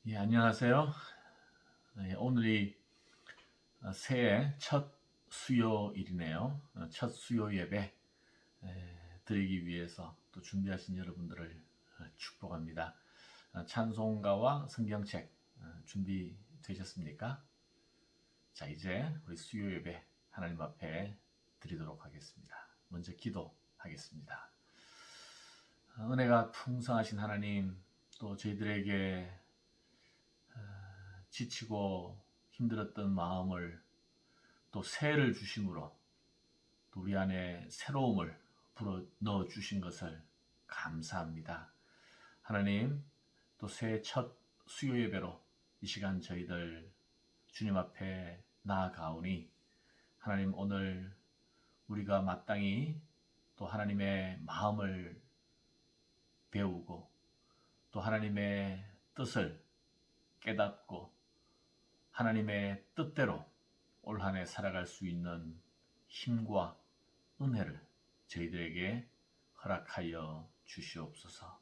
예, 안녕하세요. 예, 오늘이 새해 첫 수요일이네요. 첫 수요 예배 드리기 위해서 또 준비하신 여러분들을 축복합니다. 찬송가와 성경책 준비되셨습니까? 자, 이제 우리 수요 예배 하나님 앞에 드리도록 하겠습니다. 먼저 기도하겠습니다. 은혜가 풍성하신 하나님, 또 저희들에게 지치고 힘들었던 마음을 또 새해를 주심으로 또 우리 안에 새로움을 불어 넣어 주신 것을 감사합니다. 하나님, 또 새해 첫 수요 예배로 이 시간 저희들 주님 앞에 나아가오니 하나님, 오늘 우리가 마땅히 또 하나님의 마음을 배우고 또 하나님의 뜻을 깨닫고 하나님의 뜻대로 올 한 해 살아갈 수 있는 힘과 은혜를 저희들에게 허락하여 주시옵소서.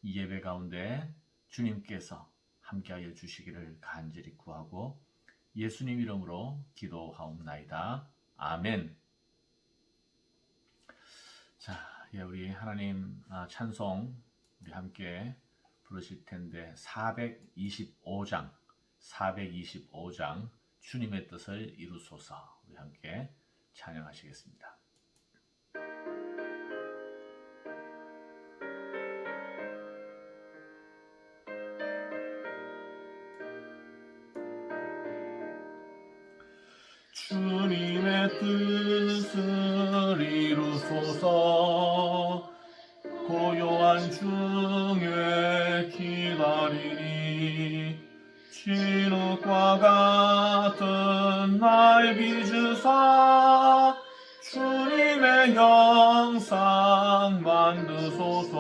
이 예배 가운데 주님께서 함께하여 주시기를 간절히 구하고 예수님 이름으로 기도하옵나이다. 아멘. 자, 우리 하나님 찬송 우리 함께 부르실 텐데 425장 주님의 뜻을 이루소서 우리 함께 찬양하시겠습니다. 주님의 뜻을 이루소서. 고요한 중에 기다리니 진흙과 같은 날 빚으사 주님의 형상 만드소서.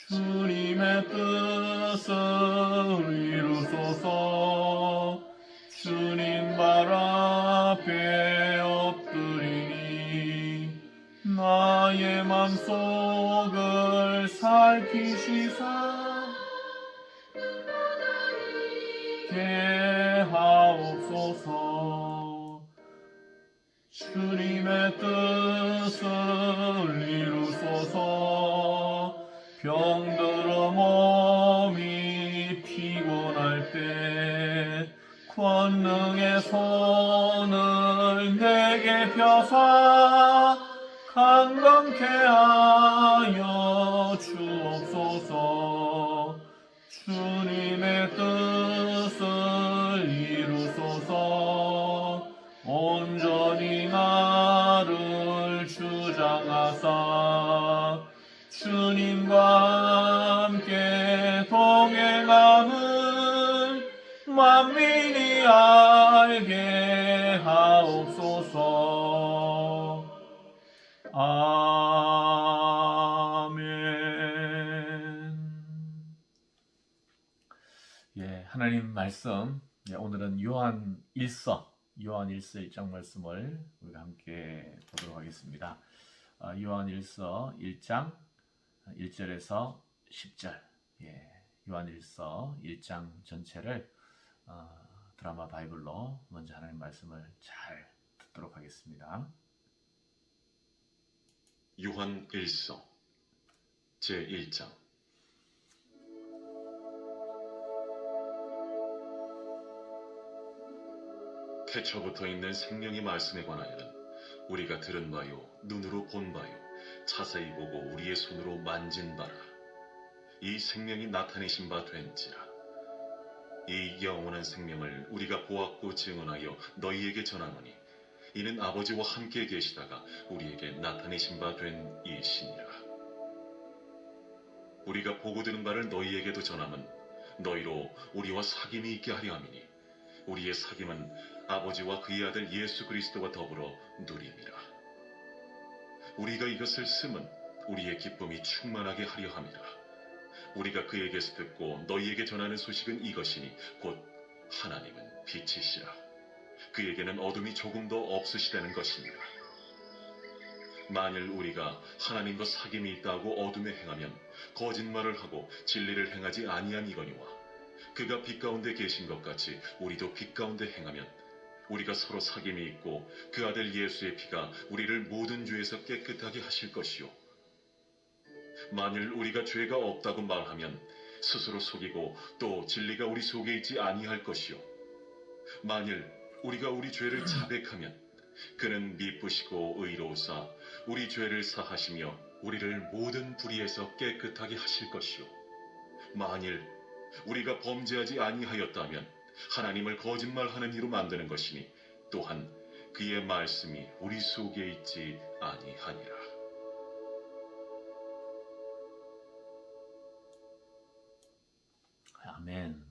주님의 뜻을 이루소서. 주님 발 앞에 엎드리니 나의 맘속을 살피시사 하옵소서. 주님의 뜻을 이루소서. 병들어 몸이 피곤할 때 권능의 손을 내게 펴사 강건케 하여 주옵소서. 주님의 뜻을 이루소서. 온전히 나를 주장하사 주님과 함께 동행하는 만민이 알게 하옵소서. 아멘. 예, 하나님 말씀. 오늘은 요한 1서 1장 말씀을 우리가 함께 보도록 하겠습니다. 요한 1서 1장 1절에서 10절. 요한 1서 1장 전체를 드라마 바이블로 먼저 하나님 말씀을 잘 듣도록 하겠습니다. 요한 1서 제1장. 태초부터 있는 생명의 말씀에 관하여는 우리가 들은 바요 눈으로 본 바요 자세히 보고 우리의 손으로 만진 바라. 이 생명이 나타내신 바 된지라. 이 영원한 생명을 우리가 보았고 증언하여 너희에게 전하노니 이는 아버지와 함께 계시다가 우리에게 나타내신 바 된 이시니라. 우리가 보고 들은 바를 너희에게도 전함은 너희로 우리와 사귐이 있게 하려 함이니 우리의 사귐은 아버지와 그의 아들 예수 그리스도와 더불어 누림이라. 우리가 이것을 쓰면 우리의 기쁨이 충만하게 하려 함이라. 우리가 그에게서 듣고 너희에게 전하는 소식은 이것이니 곧 하나님은 빛이시라. 그에게는 어둠이 조금도 없으시다는 것입니다. 만일 우리가 하나님과 사귐이 있다고 어둠에 행하면 거짓말을 하고 진리를 행하지 아니한 이거니와 그가 빛 가운데 계신 것 같이 우리도 빛 가운데 행하면 우리가 서로 사귐이 있고 그 아들 예수의 피가 우리를 모든 죄에서 깨끗하게 하실 것이요. 만일 우리가 죄가 없다고 말하면 스스로 속이고 또 진리가 우리 속에 있지 아니할 것이요. 만일 우리가 우리 죄를 자백하면 그는 미쁘시고 의로우사 우리 죄를 사하시며 우리를 모든 불의에서 깨끗하게 하실 것이요. 만일 우리가 범죄하지 아니하였다면 하나님을 거짓말하는 이로 만드는 것이니 또한 그의 말씀이 우리 속에 있지 아니하니라. 아멘.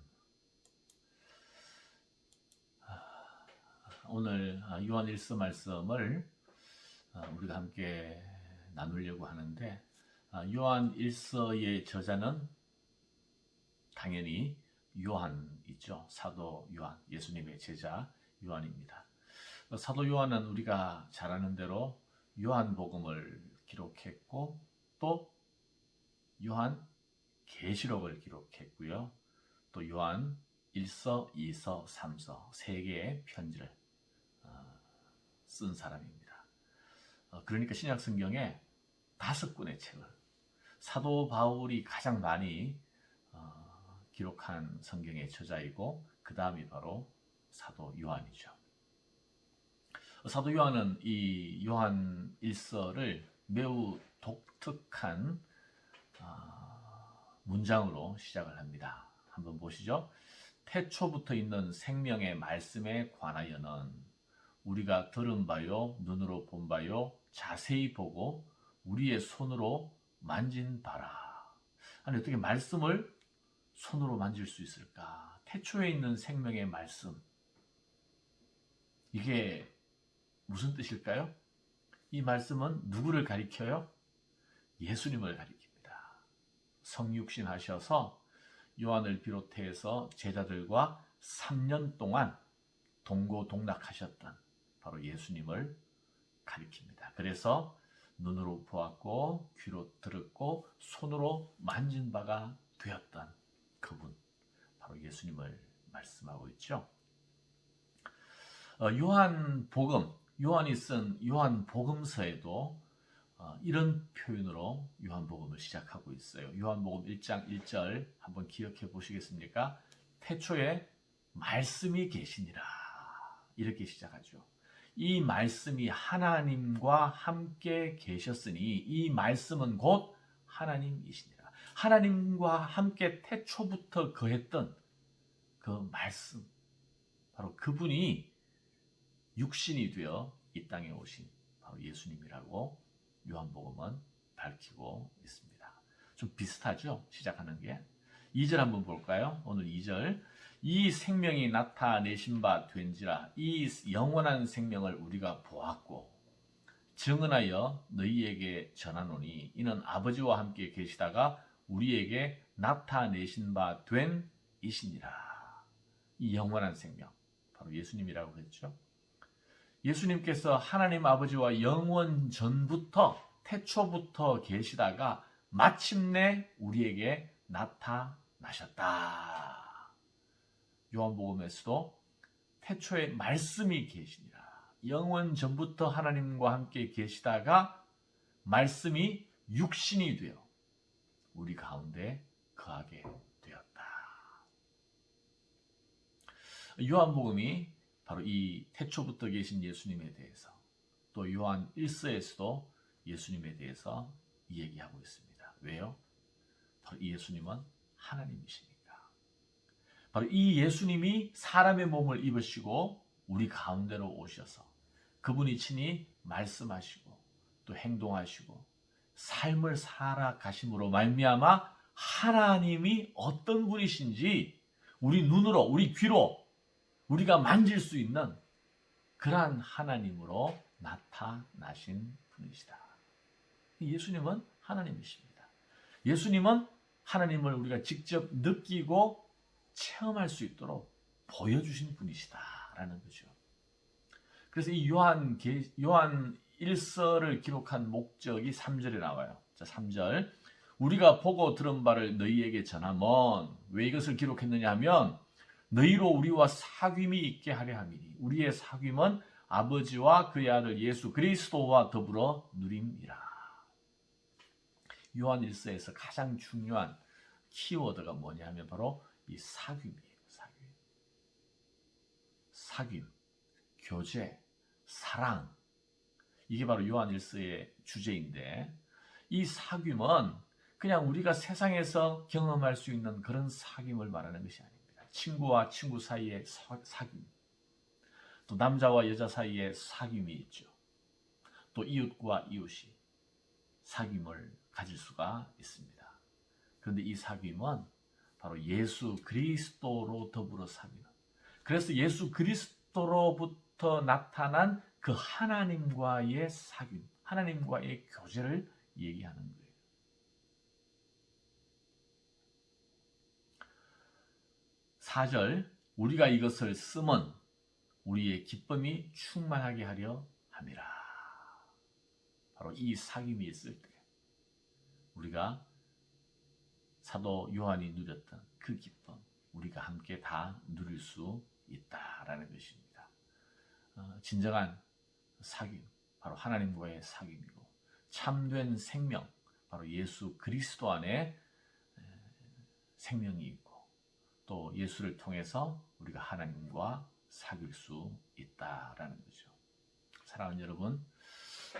오늘 요한 1서 말씀을 우리가 함께 나누려고 하는데, 요한 1서의 저자는 당연히 요한이죠. 사도 요한, 예수님의 제자 요한입니다. 사도 요한은 우리가 잘 아는 대로 요한복음을 기록했고 또 요한 계시록을 기록했고요. 또 요한 1서, 2서, 3서 세 개의 편지를 쓴 사람입니다. 그러니까 신약 성경에 5권의 책을 사도 바울이 가장 많이 기록한 성경의 저자이고 그 다음이 바로 사도 요한이죠. 사도 요한은 이 요한 1서를 매우 독특한 문장으로 시작을 합니다. 한번 보시죠. 태초부터 있는 생명의 말씀에 관하여는 우리가 들은 바요, 눈으로 본 바요, 자세히 보고 우리의 손으로 만진 바라. 아니, 어떻게 말씀을 손으로 만질 수 있을까? 태초에 있는 생명의 말씀. 이게 무슨 뜻일까요? 이 말씀은 누구를 가리켜요? 예수님을 가리킵니다. 성육신 하셔서 요한을 비롯해서 제자들과 3년 동안 동고동락하셨던 바로 예수님을 가리킵니다. 그래서 눈으로 보았고 귀로 들었고 손으로 만진 바가 되었던 그분, 바로 예수님을 말씀하고 있죠. 요한복음, 요한이 쓴 요한복음서에도 이런 표현으로 요한복음을 시작하고 있어요. 요한복음 1장 1절 한번 기억해 보시겠습니까? 태초에 말씀이 계시니라. 이렇게 시작하죠. 이 말씀이 하나님과 함께 계셨으니 이 말씀은 곧 하나님이시니라. 하나님과 함께 태초부터 거했던 그 말씀, 바로 그분이 육신이 되어 이 땅에 오신 바로 예수님이라고 요한복음은 밝히고 있습니다. 좀 비슷하죠? 시작하는 게. 2절 한번 볼까요? 오늘 2절. 이 생명이 나타내신 바 된지라 이 영원한 생명을 우리가 보았고 증언하여 너희에게 전하노니 이는 아버지와 함께 계시다가 우리에게 나타내신 바 된 이시니라. 이 영원한 생명, 바로 예수님이라고 했죠. 예수님께서 하나님 아버지와 영원 전부터 태초부터 계시다가 마침내 우리에게 나타나셨다. 요한복음에서도 태초에 말씀이 계시니라. 영원 전부터 하나님과 함께 계시다가 말씀이 육신이 되어 우리 가운데 거하게 되었다. 요한복음이 바로 이 태초부터 계신 예수님에 대해서, 또 요한 1서에서도 예수님에 대해서 이야기하고 있습니다. 왜요? 바로 이 예수님은 하나님이시니까. 바로 이 예수님이 사람의 몸을 입으시고 우리 가운데로 오셔서 그분이 친히 말씀하시고 또 행동하시고 삶을 살아가심으로 말미암아 하나님이 어떤 분이신지 우리 눈으로, 우리 귀로 우리가 만질 수 있는 그러한 하나님으로 나타나신 분이시다. 예수님은 하나님이십니다. 예수님은 하나님을 우리가 직접 느끼고 체험할 수 있도록 보여주신 분이시다라는 거죠. 그래서 이 요한 1서를 기록한 목적이 3절에 나와요. 자, 3절. 우리가 보고 들은 바를 너희에게 전하면 왜 이것을 기록했느냐 하면 너희로 우리와 사귐이 있게 하려 함이니 우리의 사귐은 아버지와 그의 아들 예수 그리스도와 더불어 누림이라. 요한 1서에서 가장 중요한 키워드가 뭐냐면 바로 이 사귐이에요. 사귐, 교제, 사랑. 이게 바로 요한 1서의 주제인데 이 사귐은 그냥 우리가 세상에서 경험할 수 있는 그런 사귐을 말하는 것이 아닙니다. 친구와 친구 사이의 사귐, 또 남자와 여자 사이의 사귐이 있죠. 또 이웃과 이웃이 사귐을 가질 수가 있습니다. 그런데 이 사귐은 바로 예수 그리스도로 더불어 사는, 그래서 예수 그리스도로부터 나타난 그 하나님과의 사귐, 하나님과의 교제를 얘기하는 거예요. 4절, 우리가 이것을 쓰면 우리의 기쁨이 충만하게 하려 함이라. 바로 이 사귐이 있을 때 우리가 사도 요한이 누렸던 그 기쁨, 우리가 함께 다 누릴 수 있다라는 것입니다. 진정한 사귐, 바로 하나님과의 사귐이고 참된 생명, 바로 예수 그리스도 안에 생명이 있고 또 예수를 통해서 우리가 하나님과 사귈 수 있다라는 거죠. 사랑하는 여러분,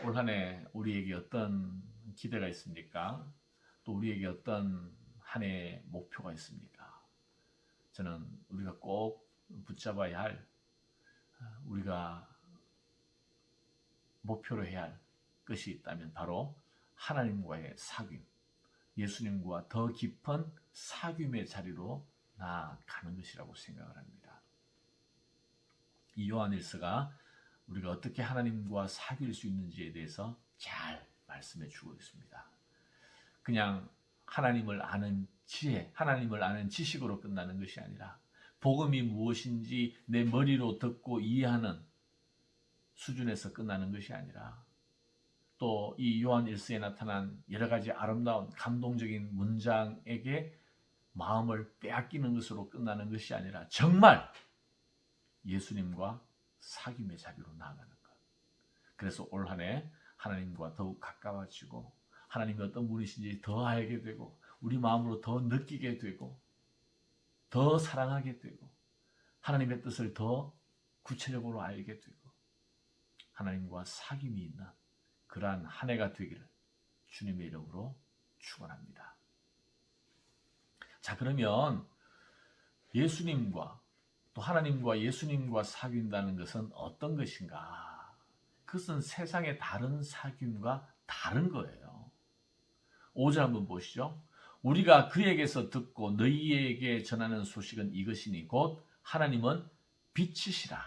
올 한 해 우리에게 어떤 기대가 있습니까? 또 우리에게 어떤 한 해의 목표가 있습니까? 저는 우리가 꼭 붙잡아야 할, 우리가 목표로 해야 할 것이 있다면 바로 하나님과의 사귐, 예수님과 더 깊은 사귐의 자리로 나아가는 것이라고 생각을 합니다. 이 요한 1서가 우리가 어떻게 하나님과 사귈 수 있는지에 대해서 잘 말씀해 주고 있습니다. 그냥 하나님을 아는 지혜, 하나님을 아는 지식으로 끝나는 것이 아니라 복음이 무엇인지 내 머리로 듣고 이해하는 수준에서 끝나는 것이 아니라 또 이 요한 1서에 나타난 여러 가지 아름다운 감동적인 문장에게 마음을 빼앗기는 것으로 끝나는 것이 아니라 정말 예수님과 사귐의 자리로 나아가는 것. 그래서 올 한 해 하나님과 더욱 가까워지고 하나님이 어떤 분이신지 더 알게 되고 우리 마음으로 더 느끼게 되고 더 사랑하게 되고 하나님의 뜻을 더 구체적으로 알게 되고 하나님과 사귐이 있는 그러한 한 해가 되기를 주님의 이름으로 축원합니다. 자, 그러면 예수님과 또 하나님과 예수님과 사귄다는 것은 어떤 것인가? 그것은 세상의 다른 사귐과 다른 거예요. 5절 한번 보시죠. 우리가 그에게서 듣고 너희에게 전하는 소식은 이것이니 곧 하나님은 빛이시라.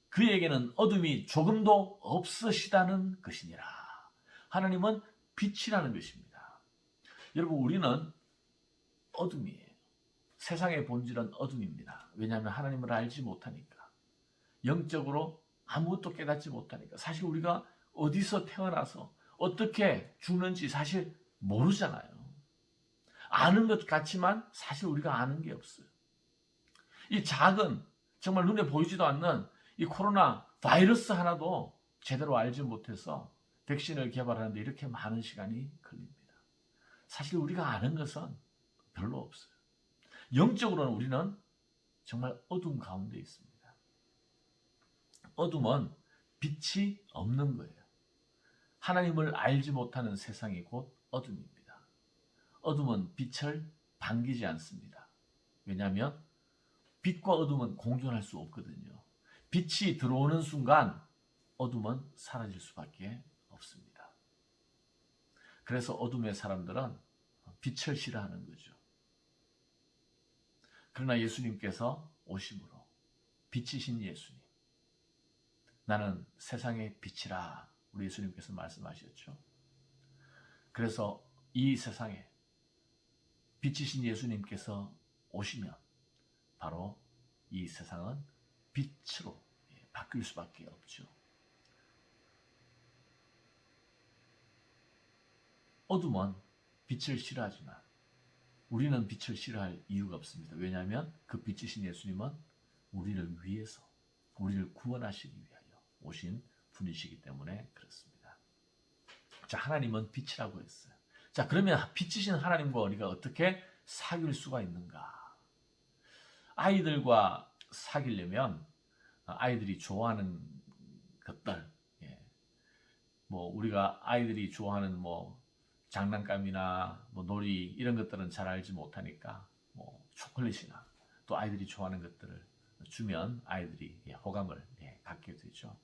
그에게는 어둠이 조금도 없으시다는 것이니라. 하나님은 빛이라는 것입니다. 여러분, 우리는 어둠이에요. 세상의 본질은 어둠입니다. 왜냐하면 하나님을 알지 못하니까. 영적으로 아무것도 깨닫지 못하니까. 사실 우리가 어디서 태어나서 어떻게 죽는지 사실 모르잖아요. 아는 것 같지만 사실 우리가 아는 게 없어요. 이 작은 정말 눈에 보이지도 않는 이 코로나 바이러스 하나도 제대로 알지 못해서 백신을 개발하는데 이렇게 많은 시간이 걸립니다. 사실 우리가 아는 것은 별로 없어요. 영적으로는 우리는 정말 어둠 가운데 있습니다. 어둠은 빛이 없는 거예요. 하나님을 알지 못하는 세상이 곧 어둠입니다. 어둠은 빛을 반기지 않습니다. 왜냐하면 빛과 어둠은 공존할 수 없거든요. 빛이 들어오는 순간 어둠은 사라질 수밖에 없습니다. 그래서 어둠의 사람들은 빛을 싫어하는 거죠. 그러나 예수님께서 오심으로 빛이신 예수님, 나는 세상의 빛이라 우리 예수님께서 말씀하셨죠. 그래서 이 세상에 빛이신 예수님께서 오시면 바로 이 세상은 빛으로 바뀔 수밖에 없죠. 어둠은 빛을 싫어하지만 우리는 빛을 싫어할 이유가 없습니다. 왜냐하면 그 빛이신 예수님은 우리를 위해서, 우리를 구원하시기 위하여 오신 분이시기 때문에 그렇습니다. 자, 하나님은 빛이라고 했어요. 자, 그러면 빛이신 하나님과 우리가 어떻게 사귈 수가 있는가? 아이들과 사귀려면 아이들이 좋아하는 것들, 뭐 우리가 아이들이 좋아하는 뭐 장난감이나 뭐 놀이 이런 것들은 잘 알지 못하니까 뭐 초콜릿이나 또 아이들이 좋아하는 것들을 주면 아이들이 호감을 갖게 되죠.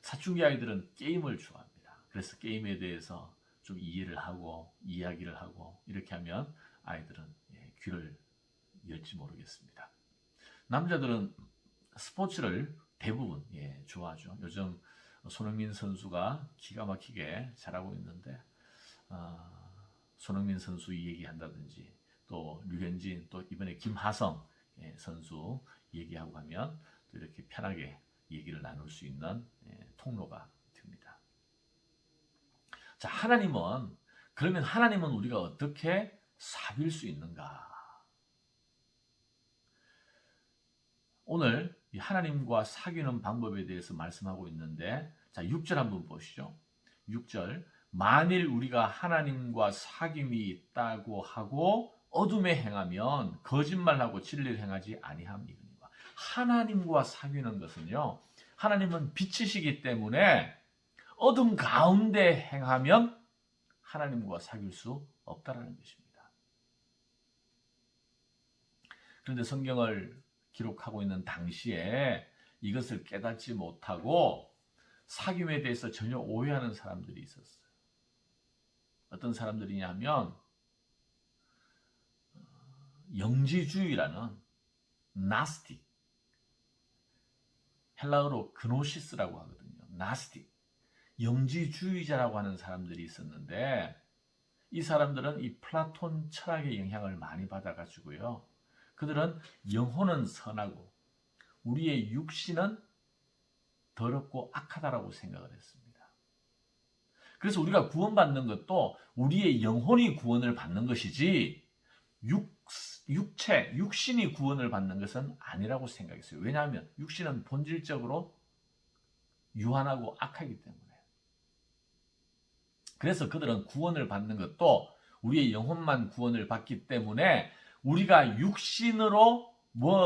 사춘기 아이들은 게임을 좋아합니다. 그래서 게임에 대해서 좀 이해를 하고 이야기를 하고 이렇게 하면 아이들은 귀를 열지 모르겠습니다. 남자들은 스포츠를 대부분 좋아하죠. 요즘 손흥민 선수가 기가 막히게 잘하고 있는데 손흥민 선수 얘기한다든지 또 류현진 또 이번에 김하성 선수 얘기하고 하면 또 이렇게 편하게 얘기를 나눌 수 있는 통로가 됩니다. 자, 그러면 하나님은 우리가 어떻게 사귈 수 있는가? 오늘 하나님과 사귀는 방법에 대해서 말씀하고 있는데, 자, 6절 한번 보시죠. 6절. 만일 우리가 하나님과 사귐이 있다고 하고 어둠에 행하면 거짓말하고 진리를 행하지 아니함이거니와. 하나님과 사귀는 것은요, 하나님은 빛이시기 때문에 어둠 가운데 행하면 하나님과 사귈 수 없다라는 것입니다. 그런데 성경을 기록하고 있는 당시에 이것을 깨닫지 못하고 사귐에 대해서 전혀 오해하는 사람들이 있었어요. 어떤 사람들이냐면 영지주의라는 나스틱, 헬라어로 그노시스라고 하거든요. 나스틱, 영지주의자라고 하는 사람들이 있었는데 이 사람들은 이 플라톤 철학의 영향을 많이 받아가지고요. 그들은 영혼은 선하고 우리의 육신은 더럽고 악하다라고 생각을 했습니다. 그래서 우리가 구원받는 것도 우리의 영혼이 구원을 받는 것이지 육신이 구원을 받는 것은 아니라고 생각했어요. 왜냐하면 육신은 본질적으로 유한하고 악하기 때문에. 그래서 그들은 구원을 받는 것도 우리의 영혼만 구원을 받기 때문에 우리가 육신으로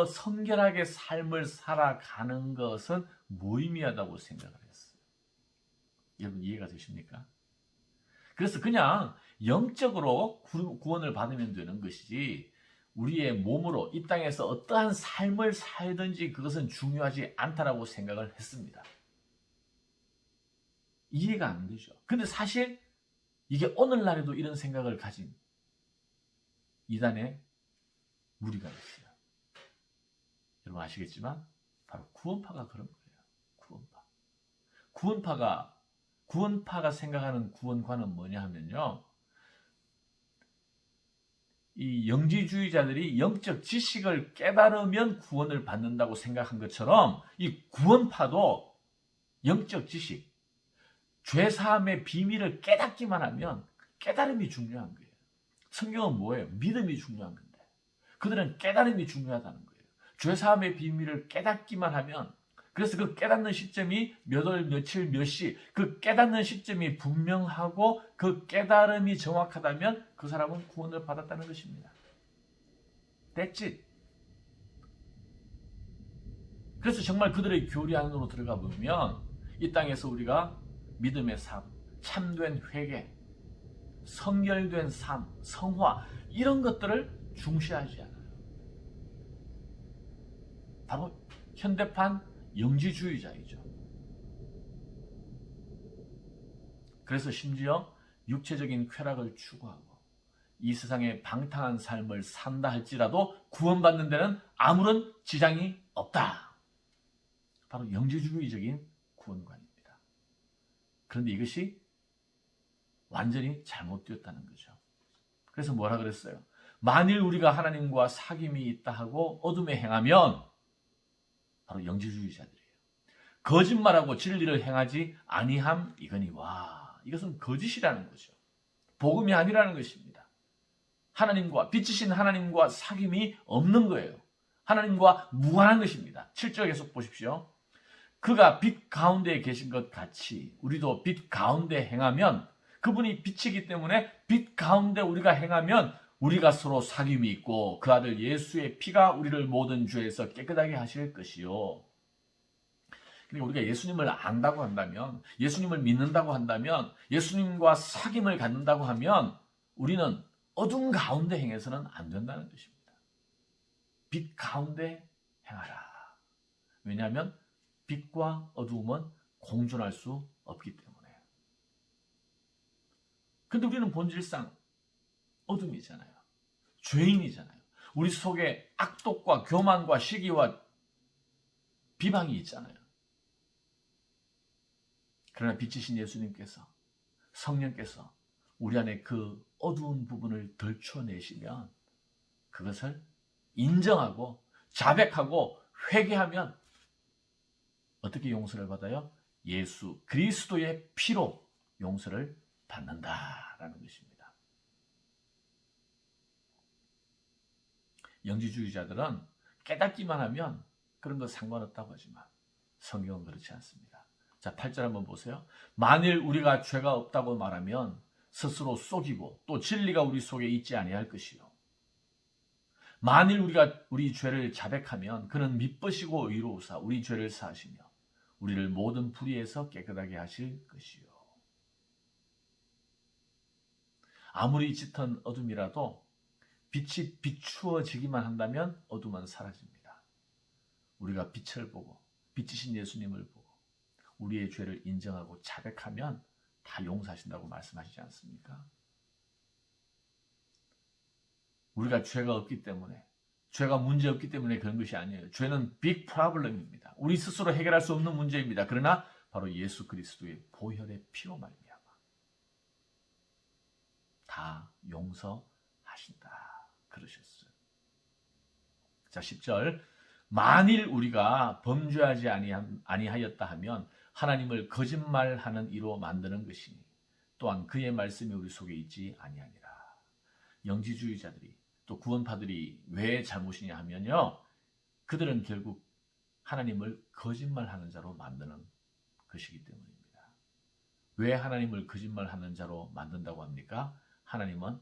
성결하게 삶을 살아가는 것은 무의미하다고 생각을 했어요. 여러분 이해가 되십니까? 그래서 그냥 영적으로 구원을 받으면 되는 것이지 우리의 몸으로 이 땅에서 어떠한 삶을 살든지 그것은 중요하지 않다라고 생각을 했습니다. 이해가 안 되죠. 근데 사실 이게 오늘날에도 이런 생각을 가진 이단의 무리가 있어요. 여러분 아시겠지만 바로 구원파가 그런 거예요. 구원파가 생각하는 구원관은 뭐냐 하면요. 이 영지주의자들이 영적 지식을 깨달으면 구원을 받는다고 생각한 것처럼 이 구원파도 영적 지식, 죄사함의 비밀을 깨닫기만 하면 깨달음이 중요한 거예요. 성경은 뭐예요? 믿음이 중요한 건데 그들은 깨달음이 중요하다는 거예요. 죄사함의 비밀을 깨닫기만 하면, 그래서 그 깨닫는 시점이 몇 월, 며칠, 몇 시, 그 깨닫는 시점이 분명하고 그 깨달음이 정확하다면 그 사람은 구원을 받았다는 것입니다. That's it. 그래서 정말 그들의 교리 안으로 들어가 보면 이 땅에서 우리가 믿음의 삶, 참된 회개, 성결된 삶, 성화 이런 것들을 중시하지 않아요. 바로 현대판 영지주의자이죠. 그래서 심지어 육체적인 쾌락을 추구하고 이 세상의 방탕한 삶을 산다 할지라도 구원받는 데는 아무런 지장이 없다. 바로 영지주의적인 구원관입니다. 그런데 이것이 완전히 잘못되었다는 거죠. 그래서 뭐라 그랬어요? 만일 우리가 하나님과 사귐이 있다 하고 어둠에 행하면 바로 영지주의자들이에요. 거짓말하고 진리를 행하지 아니함 이거니와. 이것은 거짓이라는 거죠. 복음이 아니라는 것입니다. 하나님과 빛이신 하나님과 사귐이 없는 거예요. 하나님과 무관한 것입니다. 7절 계속 보십시오. 그가 빛 가운데 계신 것 같이 우리도 빛 가운데 행하면, 그분이 빛이기 때문에 빛 가운데 우리가 행하면 우리가 서로 사귐이 있고 그 아들 예수의 피가 우리를 모든 죄에서 깨끗하게 하실 것이요. 그러니까 우리가 예수님을 안다고 한다면, 예수님을 믿는다고 한다면, 예수님과 사귐을 갖는다고 하면 우리는 어둠 가운데 행해서는 안 된다는 것입니다. 빛 가운데 행하라. 왜냐하면 빛과 어두움은 공존할 수 없기 때문에. 근데 우리는 본질상 어둠이잖아요. 죄인이잖아요. 우리 속에 악독과 교만과 시기와 비방이 있잖아요. 그러나 빛이신 예수님께서, 성령께서 우리 안에 그 어두운 부분을 덜쳐내시면 그것을 인정하고 자백하고 회개하면 어떻게 용서를 받아요? 예수 그리스도의 피로 용서를 받는다라는 것입니다. 영지주의자들은 깨닫기만 하면 그런 거 상관없다고 하지만 성경은 그렇지 않습니다. 자, 8절 한번 보세요. 만일 우리가 죄가 없다고 말하면 스스로 속이고 또 진리가 우리 속에 있지 아니할 것이요. 만일 우리가 우리 죄를 자백하면 그는 미쁘시고 의로우사 우리 죄를 사하시며 우리를 모든 불의에서 깨끗하게 하실 것이요. 아무리 짙은 어둠이라도 빛이 비추어지기만 한다면 어둠은 사라집니다. 우리가 빛을 보고 빛이신 예수님을 보고 우리의 죄를 인정하고 자백하면 다 용서하신다고 말씀하시지 않습니까? 우리가 죄가 없기 때문에, 죄가 문제 없기 때문에 그런 것이 아니에요. 죄는 빅 프로블렘입니다. 우리 스스로 해결할 수 없는 문제입니다. 그러나 바로 예수 그리스도의 보혈의 피로 말미암아 다 용서하신다 그러셨어요. 자, 10절. 만일 우리가 범죄하지 아니하였다 하면 하나님을 거짓말하는 이로 만드는 것이니 또한 그의 말씀이 우리 속에 있지 아니하니라. 영지주의자들이 또 구원파들이 왜 잘못이냐 하면요, 그들은 결국 하나님을 거짓말하는 자로 만드는 것이기 때문입니다. 왜 하나님을 거짓말하는 자로 만든다고 합니까? 하나님은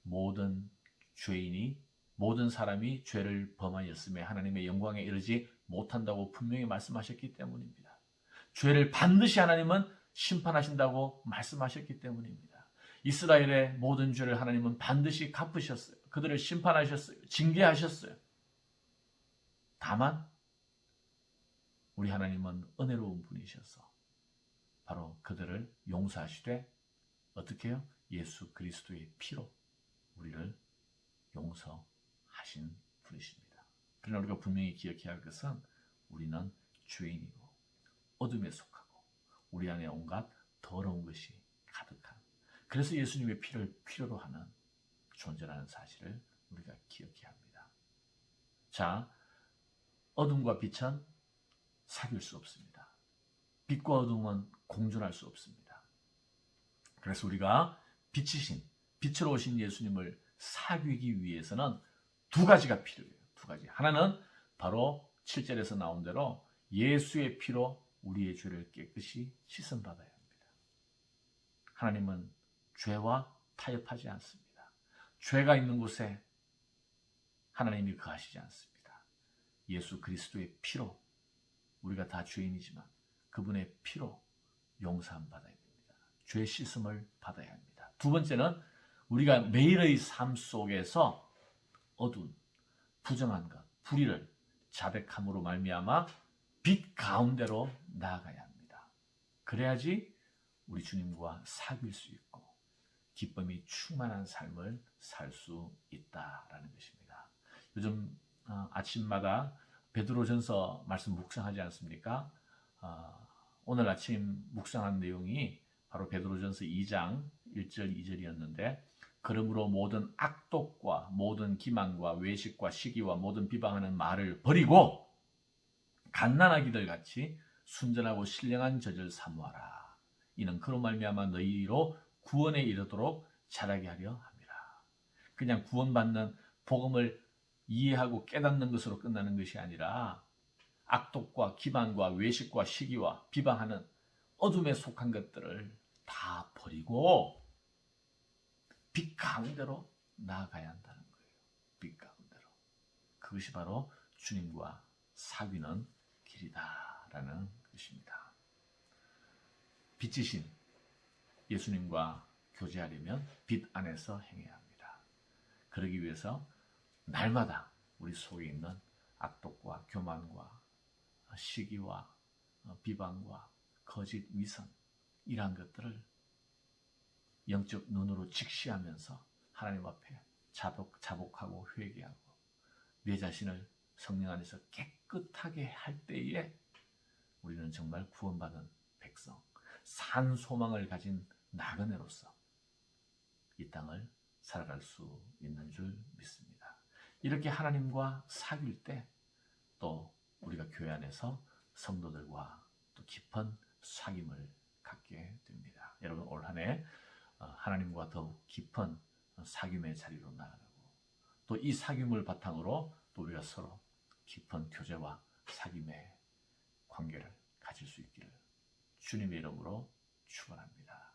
모든 죄인이, 모든 사람이 죄를 범하였음에 하나님의 영광에 이르지 못한다고 분명히 말씀하셨기 때문입니다. 죄를 반드시 하나님은 심판하신다고 말씀하셨기 때문입니다. 이스라엘의 모든 죄를 하나님은 반드시 갚으셨어요. 그들을 심판하셨어요. 징계하셨어요. 다만 우리 하나님은 은혜로운 분이셔서 바로 그들을 용서하시되 어떻게 해요? 예수 그리스도의 피로 우리를 용서하신 분이십니다. 그러나 우리가 분명히 기억해야 할 것은 우리는 죄인이고 어둠에 속하고 우리 안에 온갖 더러운 것이 가득한, 그래서 예수님의 피를 필요로 하는 존재라는 사실을 우리가 기억해야 합니다. 자, 어둠과 빛은 사귈 수 없습니다. 빛과 어둠은 공존할 수 없습니다. 그래서 우리가 빛이신, 빛으로 오신 예수님을 사귀기 위해서는 두 가지가 필요해요. 두 가지. 하나는 바로 7절에서 나온 대로 예수의 피로 우리의 죄를 깨끗이 씻음받아야 합니다. 하나님은 죄와 타협하지 않습니다. 죄가 있는 곳에 하나님이 거하시지 않습니다. 예수 그리스도의 피로, 우리가 다 죄인이지만 그분의 피로 용서함 받아야 됩니다. 죄 씻음을 받아야 합니다. 두 번째는 우리가 매일의 삶 속에서 어두운, 부정한 것, 불의를 자백함으로 말미암아 빛 가운데로 나아가야 합니다. 그래야지 우리 주님과 사귈 수 있고 기쁨이 충만한 삶을 살 수 있다라는 것입니다. 요즘 아침마다 베드로전서 말씀 묵상하지 않습니까? 오늘 아침 묵상한 내용이 바로 베드로전서 2장 1절 2절이었는데, 그러므로 모든 악독과 모든 기만과 외식과 시기와 모든 비방하는 말을 버리고 갓난아기들 같이 순전하고 신령한 젖을 사모하라. 이는 그로 말미암아 너희로 구원에 이르도록 자라게 하려 함이라. 그냥 구원받는 복음을 이해하고 깨닫는 것으로 끝나는 것이 아니라 악독과 기만과 외식과 시기와 비방하는 어둠에 속한 것들을 다 버리고 빛 가운데로 나아가야 한다는 거예요. 빛 가운데로. 그것이 바로 주님과 사귀는 길이다라는 것입니다. 빛이신 예수님과 교제하려면 빛 안에서 행해야 합니다. 그러기 위해서 날마다 우리 속에 있는 악독과 교만과 시기와 비방과 거짓 위선 이러한 것들을 영적 눈으로 직시하면서 하나님 앞에 자복하고 회개하고 내 자신을 성령 안에서 깨끗하게 할 때에 우리는 정말 구원받은 백성, 산 소망을 가진 나그네로서 이 땅을 살아갈 수 있는 줄 믿습니다. 이렇게 하나님과 사귈 때 또 우리가 교회 안에서 성도들과 또 깊은 사귐을 갖게 됩니다. 여러분 올 한 해 하나님과 더욱 깊은 사귐의 자리로 나아가고 또 이 사귐을 바탕으로 또 우리가 서로 깊은 교제와 사귐의 관계를 가질 수 있기를 주님의 이름으로 축원합니다.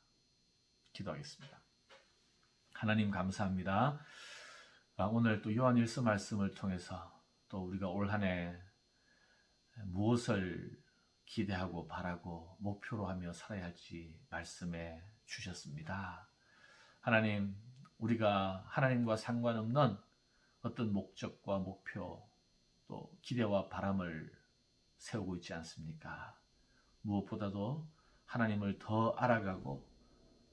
기도하겠습니다. 하나님 감사합니다. 오늘 또 요한일서 말씀을 통해서 또 우리가 올 한 해 무엇을 기대하고 바라고 목표로 하며 살아야 할지 말씀해 주셨습니다. 하나님, 우리가 하나님과 상관없는 어떤 목적과 목표 또 기대와 바람을 세우고 있지 않습니까? 무엇보다도 하나님을 더 알아가고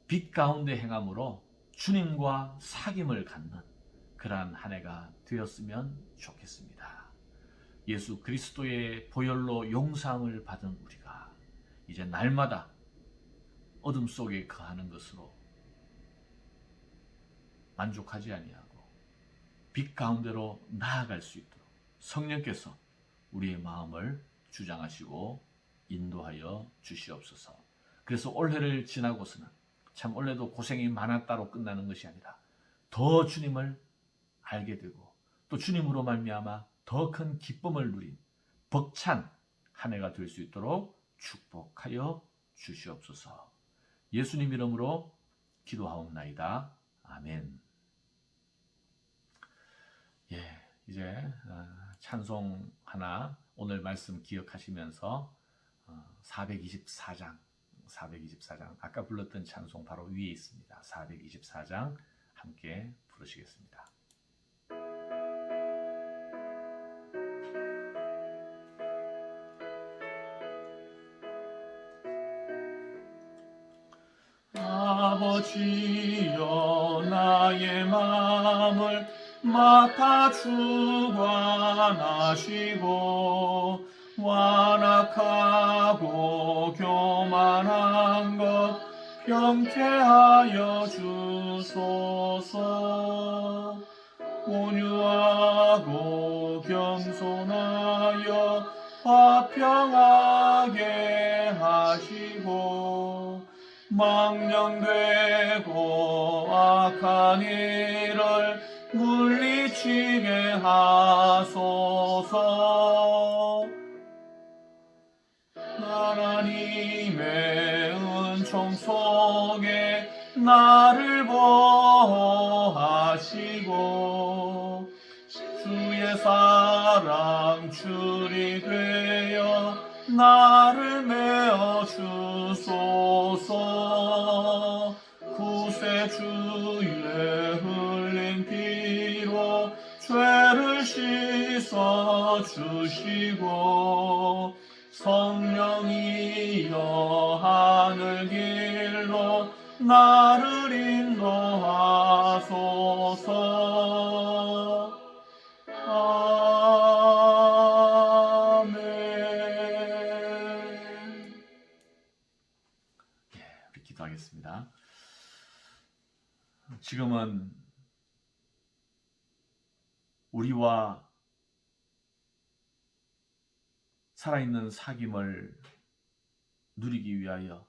빛 가운데 행함으로 주님과 사귐을 갖는 그러한 한 해가 되었으면 좋겠습니다. 예수 그리스도의 보혈로 용서함을 받은 우리가 이제 날마다 어둠 속에 거하는 것으로 만족하지 아니하고 빛 가운데로 나아갈 수 있도록 성령께서 우리의 마음을 주장하시고 인도하여 주시옵소서. 그래서 올해를 지나고서는 참 올해도 고생이 많았다로 끝나는 것이 아니라 더 주님을 알게 되고 또 주님으로 말미암아 더 큰 기쁨을 누린 벅찬 한 해가 될 수 있도록 축복하여 주시옵소서. 예수님 이름으로 기도하옵나이다. 아멘. 이제 찬송 하나 오늘 말씀 기억하시면서 424장 아까 불렀던 찬송 바로 위에 있습니다. 424장 함께 부르시겠습니다. 아버지여 나의 마음을 맡아 주관하시고 완악하고 교만한 것 병케하여 주소서. 온유하고 겸손하여 화평하게 하시고 망령되고 악한 일을 물리치게 하소서. 하나님의 은총 속에 나를 보호하시고 주의 사랑 줄이 되어 나를 메어 주소서. 구세주의 흘린 피로 죄를 씻어 주시고 성령이여 하늘 길로 나를 인도하소서. 아멘. 우리 기도하겠습니다. 지금은 우리와 살아있는 사귐을 누리기 위하여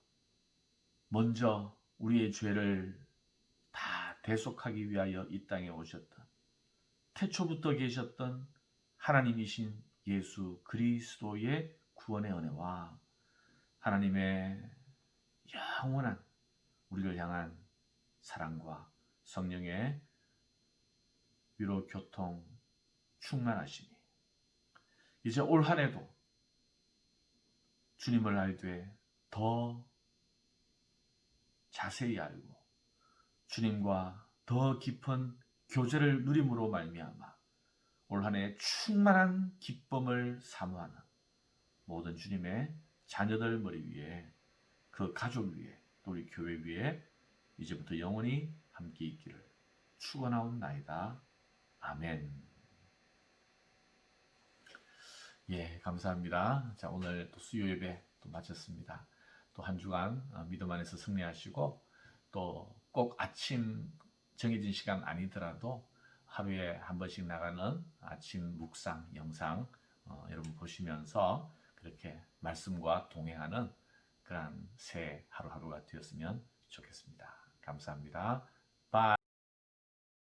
먼저 우리의 죄를 다 대속하기 위하여 이 땅에 오셨던, 태초부터 계셨던 하나님이신 예수 그리스도의 구원의 은혜와 하나님의 영원한 우리를 향한 사랑과 성령의 위로 교통 충만하심이 이제 올 한 해도 주님을 알되 더 자세히 알고 주님과 더 깊은 교제를 누림으로 말미암아 올 한 해 충만한 기쁨을 사모하는 모든 주님의 자녀들 머리 위에, 그 가족 위에, 또 우리 교회 위에 이제부터 영원히 함께 있기를 축원하옵나이다. 아멘. 예, 감사합니다. 자, 오늘 또 수요 예배 또 마쳤습니다. 또 한 주간 믿음 안에서 승리하시고, 또 꼭 아침 정해진 시간 아니더라도 하루에 한 번씩 나가는 아침 묵상 영상 여러분 보시면서 그렇게 말씀과 동행하는 그러한 새 하루하루가 되었으면 좋겠습니다. 감사합니다.